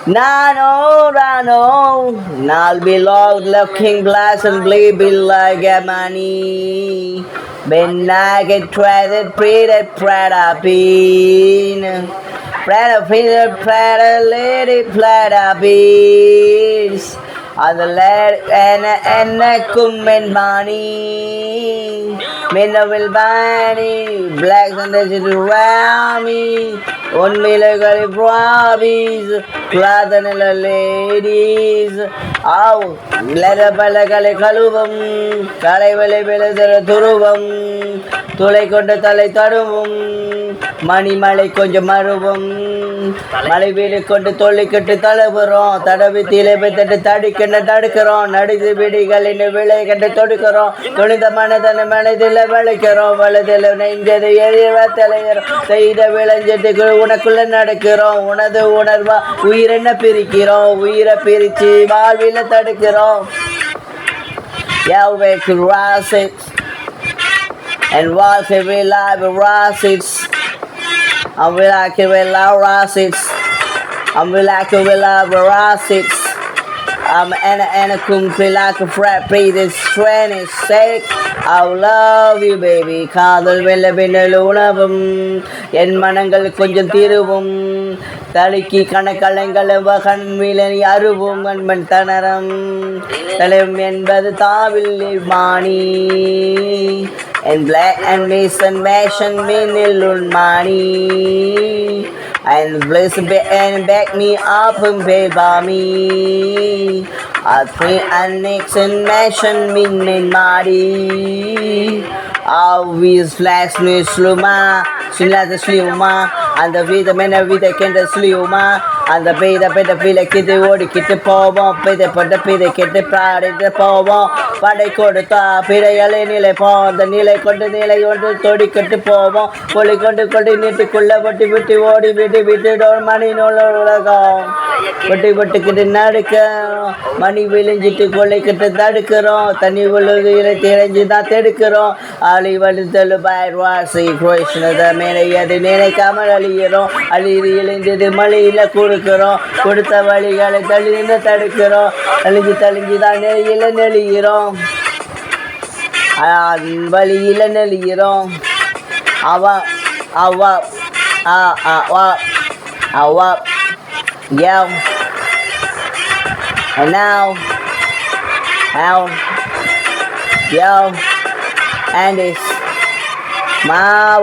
No, I'll be looking glass and be like a money. When I get traded, pretty, Prada bean. Prada finger, Prada lady, Prada beans. On the lead and a cumin money. Men will buy me, blacks and the city around me. Only like a promise, Platanilla ladies. Ow, Ladapalakale Kalubum, Kalevele Belazera Turubum, Tulekonda Tale Tarubum, Mani Malekonja Marubum, Malivili Konda Tolikate Talabaro, Tadavitile Betet Tadik and the Tadikaron, Nadi Vidigal in the village and the Todikaron, Tony the Manathan and Manadilla Valicaro, Valadilla, Ninja, the area, say the village, the Gunakula Nadakiro, one of the Unarva, Uirena Pirikiro, Uira Pirichi, Valvilla Tadikiro, Yahweh Rassits, and walk away live Rassits, and we like away loud Rassits, and we like away loud Rassits. And a kumpy like a frat pay this training sake. I love you baby. Kadal vela benalunavum. En manangal konjam tiruvum. Taliki kanakalangal vakan milan yaruvum and mantanaram. Talem என்பது தாவில் mani. And black and mason mashan minilun mani. And bless and back me up and pay by me. I pray and next and mash and min and mardy. Always flash me sluma, sila the sluma, and the way the men with the kind of sluma, and the pay the better feel like it would get the power, pay the put the pay the get the pride in the power, but I could the top, pay the yellow pond, the nila could the nila you want to 30 cut the power, fully continue to cool up what you விட்டு ஒரு மணி நூலகம் வட்டி வட்டுக்கிட்டு நடக்கிறோம் மணி விழிஞ்சிட்டு கொள்ளைக்கிட்டு தடுக்கிறோம் தண்ணி விழுகையில தெரிஞ்சு தான் தடுக்கிறோம் அழி வலுத்தல் பயர்வாசி கிருஷ்ணத மேலே அது நினைக்காமல் அழிகிறோம் அழிது இழிந்தது மழையில கொடுக்கிறோம் கொடுத்த வழிகளை தள்ளிந்து தடுக்கிறோம் தழிஞ்சு தான் நெறியில நெளிகிறோம் வழியில நெளிகிறோம் அவ up, yell, and now, yell, and it's my